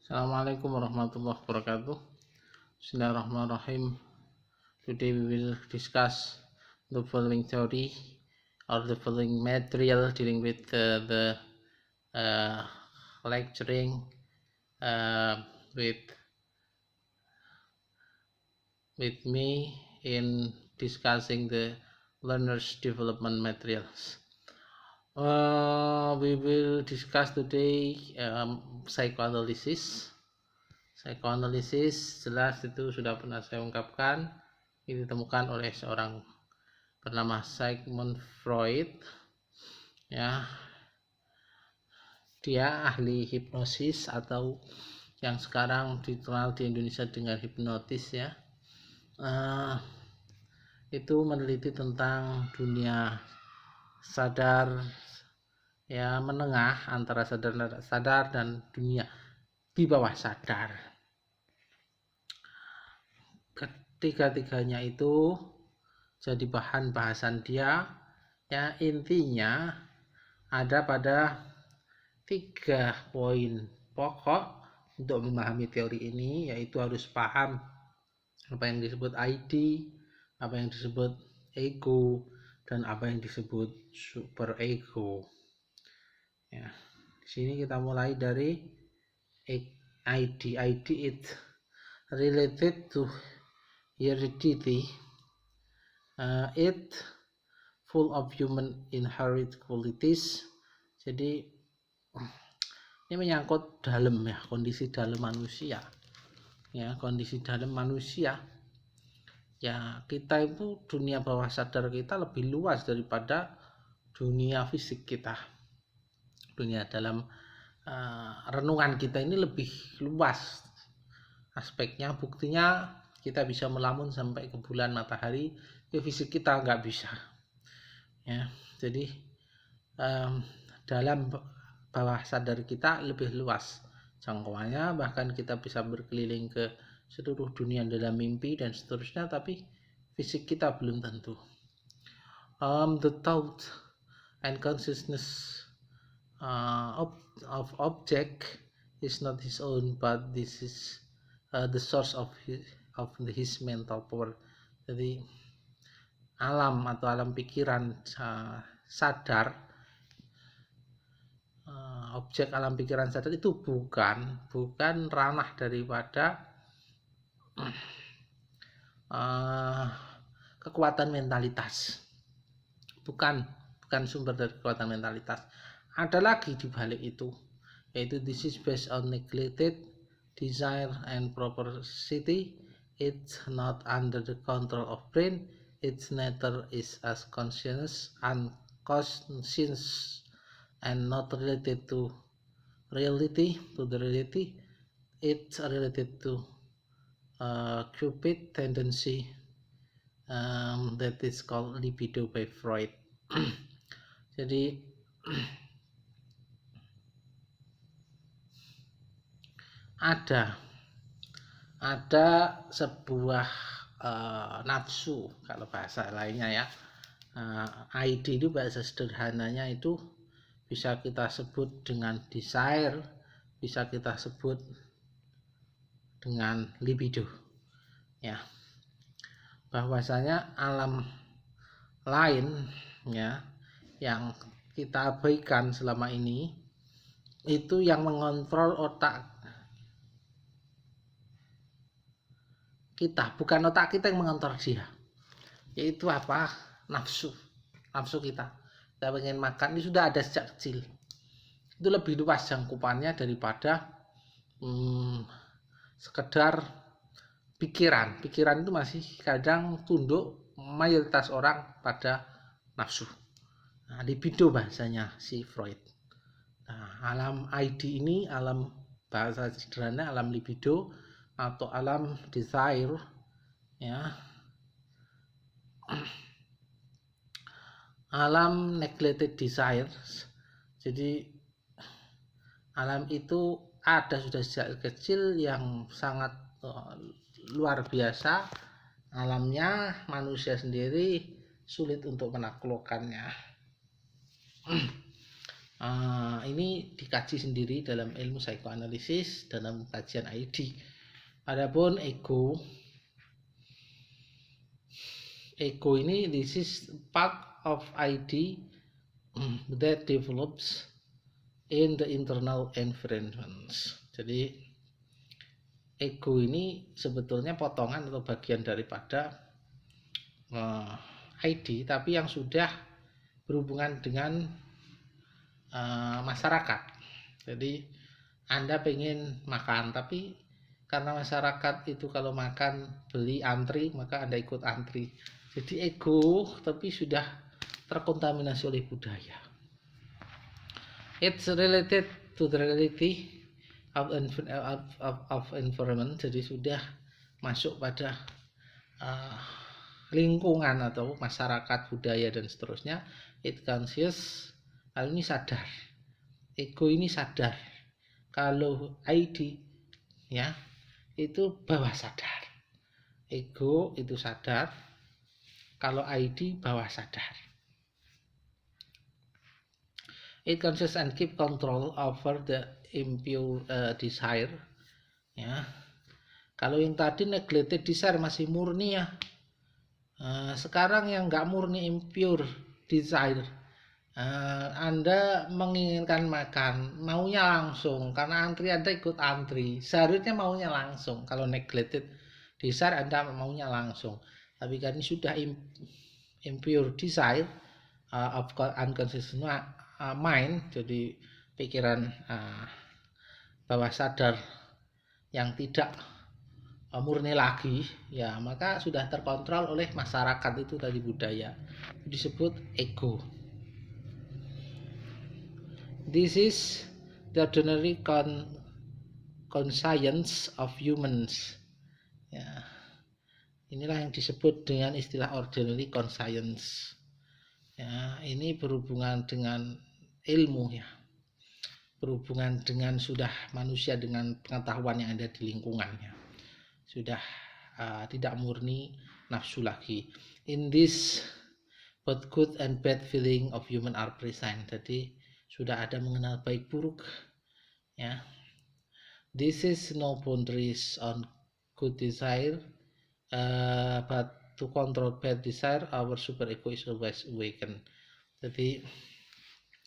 Assalamualaikum warahmatullahi wabarakatuh. Bismillahirrahmanirrahim. Today we will discuss the following theory or the following material dealing with the lecturing with me in discussing the learners development materials. We will discuss today psychoanalysis. Psychoanalysis jelas itu sudah pernah saya ungkapkan, ini ditemukan oleh seorang bernama Sigmund Freud. Ya, dia ahli hipnosis atau yang sekarang dikenal di Indonesia dengan hipnotis ya. Itu meneliti tentang dunia sadar ya, menengah antara sadar dan dunia di bawah sadar. Ketiga-tiganya itu jadi bahan bahasan dia ya. Intinya ada pada 3 poin pokok untuk memahami teori ini, yaitu harus paham apa yang disebut ID, apa yang disebut ego, dan apa yang disebut super ego. Ya, di sini kita mulai dari ID. ID it related to heredity. It full of human inherent qualities. Jadi ini menyangkut dalam ya, kondisi dalam manusia. Ya, kondisi dalam manusia. Ya, kita itu dunia bawah sadar kita lebih luas daripada dunia fisik kita. Dunia dalam renungan kita ini lebih luas aspeknya. Buktinya kita bisa melamun sampai ke bulan matahari, fisik kita nggak bisa ya. Jadi dalam bawah sadar kita lebih luas jangkauannya, bahkan kita bisa berkeliling ke seluruh dunia dalam mimpi dan seterusnya, tapi fisik kita belum tentu. The thought and consciousness of object is not his own, but this is the source of his mental power. Jadi alam atau alam pikiran sadar, objek alam pikiran sadar itu bukan ranah daripada kekuatan mentalitas, bukan sumber dari kekuatan mentalitas. Ada lagi di balik itu, yaitu this is based on neglected desire and property. It's not under the control of brain. Its nature is as conscious, unconscious, and not related to reality. It's related to Cupid tendency that is called libido by Freud. Jadi ada sebuah nafsu kalau bahasa lainnya ya. ID itu bahasa sederhananya itu bisa kita sebut dengan desire, bisa kita sebut dengan libido ya. Bahwasanya alam lain ya yang kita abaikan selama ini itu yang mengontrol otak kita, bukan otak kita yang mengontrol dia. Yaitu apa? Nafsu kita. Kita pengen makan, ini sudah ada sejak kecil. Itu lebih luas jangkauannya daripada sekedar pikiran. Pikiran itu masih kadang tunduk mayoritas orang pada nafsu. Nah, libido bahasanya si Freud. Nah, alam ID ini, alam bahasa sederhana alam libido atau alam desire ya, alam neglected desires. Jadi alam itu ada sudah sejak kecil yang sangat luar biasa. Alamnya manusia sendiri sulit untuk menaklukkannya. Ini dikaji sendiri dalam ilmu psikoanalisis dalam kajian ID. Adapun ego ini, this is part of ID that develops in the internal environments. Jadi ego ini sebetulnya potongan atau bagian daripada ID, tapi yang sudah berhubungan dengan masyarakat. Jadi Anda pengen makan, tapi karena masyarakat itu kalau makan beli antri, maka Anda ikut antri. Jadi ego tapi sudah terkontaminasi oleh budaya. It's related to the reality of environment. Jadi sudah masuk pada lingkungan atau masyarakat, budaya dan seterusnya. It conscious. Kalau ini sadar, ego ini sadar. Kalau ID ya itu bawah sadar. Ego itu sadar, kalau ID bawah sadar. It conscious and keep control over the impure desire. Ya, kalau yang tadi neglected desire masih murni ya. Sekarang yang nggak murni impure desire. Anda menginginkan makan, maunya langsung karena antri Anda ikut antri. Seharusnya maunya langsung. Kalau neglected desire Anda maunya langsung. Tapi kan ini sudah impure desire of unconscious mind, jadi pikiran bawah sadar yang tidak murni lagi, ya maka sudah terkontrol oleh masyarakat itu tadi, budaya. Disebut ego. This is the ordinary conscience of humans. Ya, inilah yang disebut dengan istilah ordinary conscience. Ya, ini berhubungan dengan ilmu ya, berhubungan dengan sudah manusia dengan pengetahuan yang ada di lingkungannya, sudah tidak murni nafsu lagi. In this both good and bad feeling of human are present. Jadi sudah ada mengenal baik buruk ya. This is no boundaries on good desire, but to control bad desire our super ego is always awakened. Jadi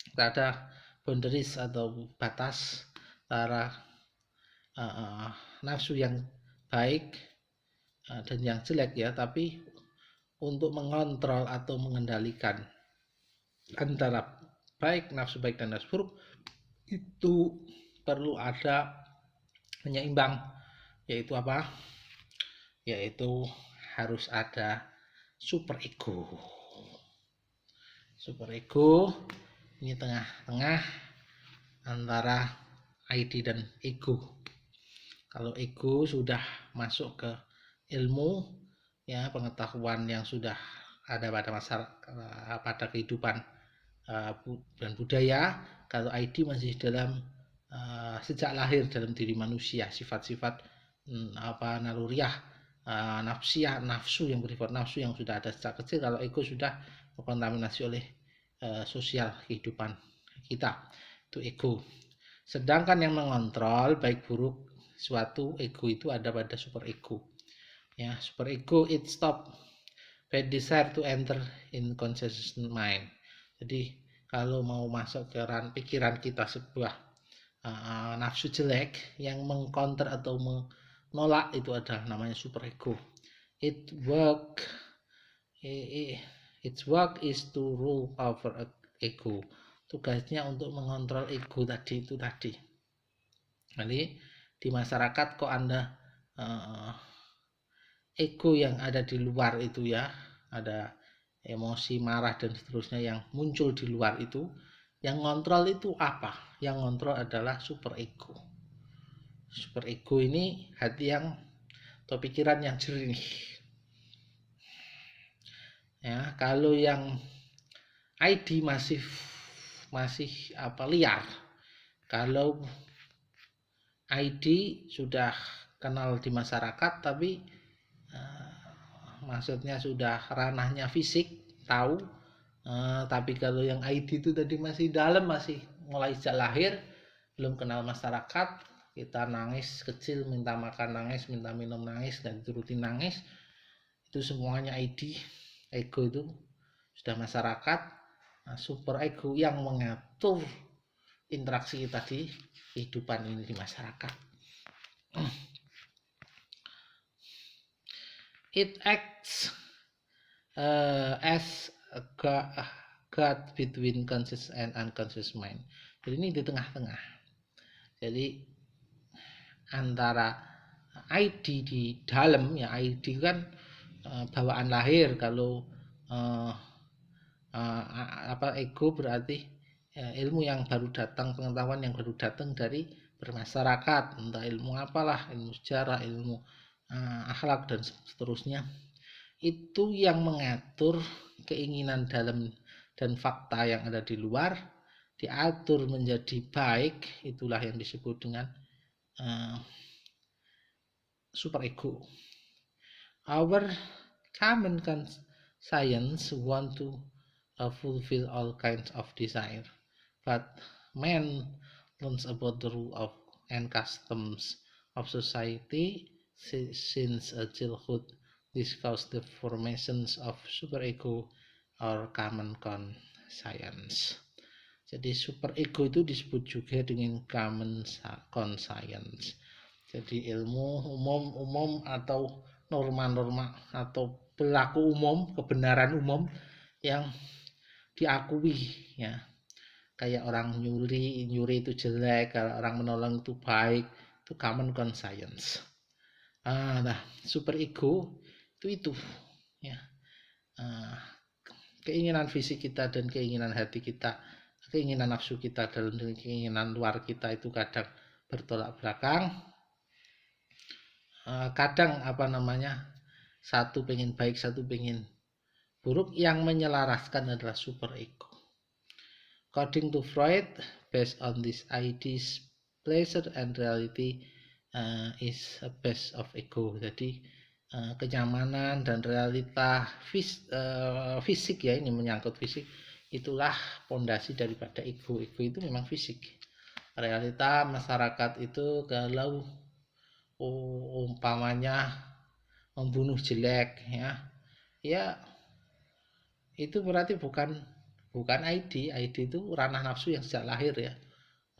tidak ada boundaries atau batas antara nafsu yang baik dan yang jelek ya, tapi untuk mengontrol atau mengendalikan antara baik nafsu baik dan nafsu buruk itu perlu ada penyeimbang, yaitu apa? Yaitu harus ada super ego. Super ego ini tengah-tengah antara ID dan ego. Kalau ego sudah masuk ke ilmu ya, pengetahuan yang sudah ada pada masyarakat, pada kehidupan dan budaya. Kalau ID masih dalam sejak lahir dalam diri manusia, sifat-sifat naluriah, nafsiah, nafsu yang bersifat nafsu yang sudah ada sejak kecil. Kalau ego sudah terkontaminasi oleh sosial kehidupan kita, itu ego. Sedangkan yang mengontrol baik buruk suatu ego itu ada pada super ego ya. Super ego it stop bad desire to enter in conscious mind. Jadi kalau mau masuk ke pikiran kita sebuah nafsu jelek yang mengcounter atau menolak, itu adalah namanya super ego. Its work is to rule over ego. Tugasnya untuk mengontrol ego tadi itu tadi. Jadi di masyarakat kok Anda ego yang ada di luar itu ya, ada emosi marah dan seterusnya yang muncul di luar itu, yang ngontrol itu apa? Yang ngontrol adalah super ego. Super ego ini hati yang atau pikiran yang jernih ya. Kalau yang ID masih liar. Kalau ID sudah kenal di masyarakat tapi maksudnya sudah ranahnya fisik, tahu, tapi kalau yang ID itu tadi masih dalam, masih mulai sejak lahir, belum kenal masyarakat, kita nangis kecil, minta makan nangis, minta minum nangis, dan dituruti nangis, itu semuanya ego itu sudah masyarakat. Nah, super ego yang mengatur interaksi kita di kehidupan ini di masyarakat. It acts as a God between conscious and unconscious mind. Jadi ini di tengah-tengah. Jadi antara ID di dalam, ya ID kan bawaan lahir. Kalau ego berarti ilmu yang baru datang, pengetahuan yang baru datang dari bermasyarakat, entah ilmu apalah, ilmu sejarah, ilmu akhlak dan seterusnya. Itu yang mengatur keinginan dalam dan fakta yang ada di luar, diatur menjadi baik. Itulah yang disebut dengan super ego. Our common science want to fulfill all kinds of desire, but man learns about the rule of and customs of society since childhood. This caused the formations of superego or common conscience. Jadi superego itu disebut juga dengan common conscience. Jadi ilmu umum atau norma-norma atau perilaku umum, kebenaran umum yang diakui, ya. Kayak orang nyuri itu jelek, kalau orang menolong itu baik, itu common conscience. Nah, super ego itu ya. Keinginan fisik kita dan keinginan hati kita, keinginan nafsu kita dalam keinginan luar kita itu kadang bertolak belakang. Kadang satu pengen baik, satu pengen buruk. Yang menyelaraskan adalah super ego. According to Freud, based on these ideas, pleasure and reality is a base of ego. Jadi kenyamanan dan realita fisik, ya, ini menyangkut fisik, itulah pondasi daripada ego. Ego itu memang fisik. Realita masyarakat itu kalau umpamanya membunuh jelek, ya itu berarti bukan ID. ID itu ranah nafsu yang sejak lahir, ya.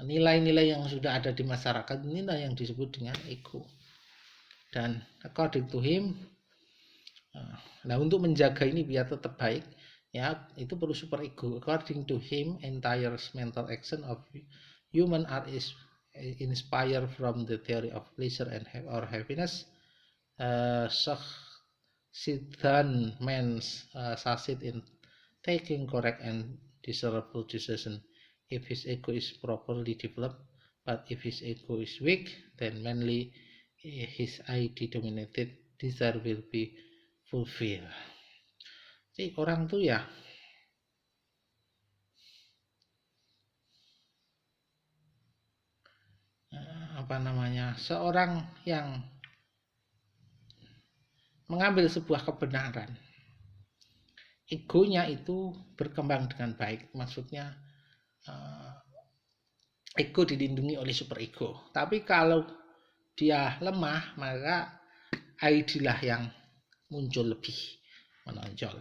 Nilai-nilai yang sudah ada di masyarakat, inilah yang disebut dengan ego. Dan according to him, untuk menjaga ini biar tetap baik, ya, itu perlu super ego. According to him, entire mental action of human are inspired from the theory of pleasure and or happiness. Then man succeed in taking correct and desirable decision if his ego is properly developed. But if his ego is weak, then mainly his ID dominated desire will be fulfilled. Jadi orang tuh ya seorang yang mengambil sebuah kebenaran, egonya itu berkembang dengan baik. Maksudnya ego dilindungi oleh super ego. Tapi kalau dia lemah, maka ID lah yang muncul lebih menonjol.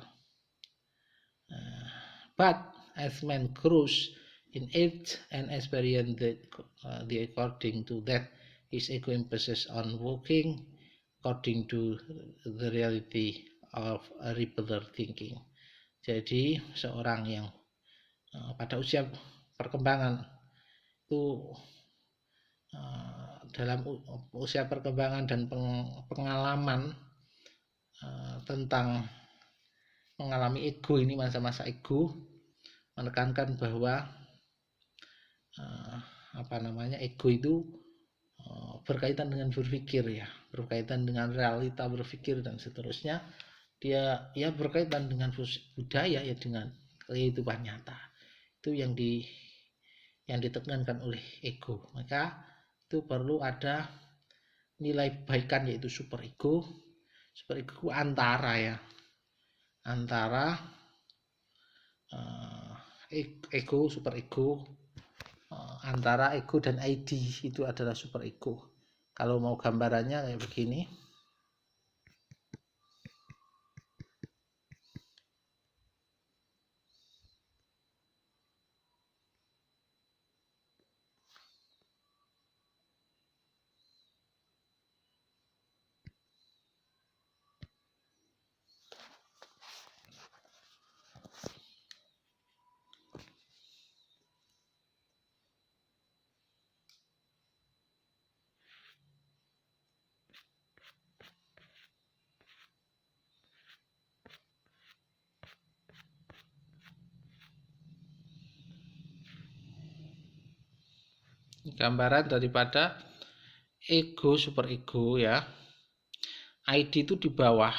But as man grows in age and experience the according to that, his ego emphasis on working according to the reality of a regular thinking. Jadi seorang yang pada usia perkembangan itu dalam usia perkembangan dan pengalaman tentang mengalami ego ini, masa-masa ego, menekankan bahwa ego itu berkaitan dengan berpikir, ya, berkaitan dengan realita berpikir dan seterusnya. Dia berkaitan dengan budaya, ya, dengan kehidupan nyata. Itu yang ditekankan oleh ego. Maka itu perlu ada nilai kebaikan, yaitu super ego. Super ego antara ego, super ego antara ego dan ID, itu adalah super ego. Kalau mau gambarannya kayak begini. Gambaran daripada ego, super ego ya. ID itu di bawah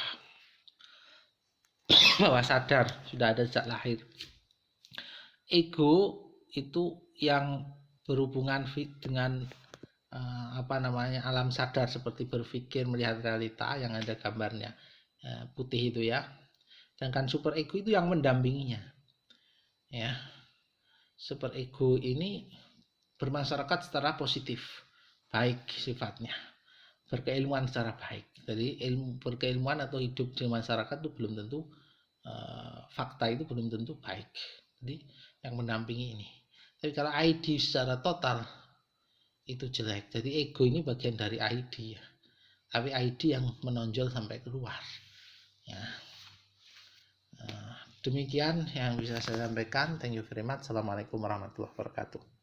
sadar, sudah ada sejak lahir. Ego itu yang berhubungan dengan alam sadar, seperti berpikir, melihat realita yang ada gambarnya putih itu ya. Sedangkan super ego itu yang mendampinginya ya. Super ego ini bermasyarakat secara positif, baik sifatnya, berkeilmuan secara baik. Jadi berkeilmuan atau hidup di masyarakat itu belum tentu fakta itu belum tentu baik. Jadi yang mendampingi ini. Tapi kalau ID secara total itu jelek. Jadi ego ini bagian dari ID ya. Tapi ID yang menonjol sampai keluar. Ya. Demikian yang bisa saya sampaikan. Thank you very much. Assalamualaikum warahmatullahi wabarakatuh.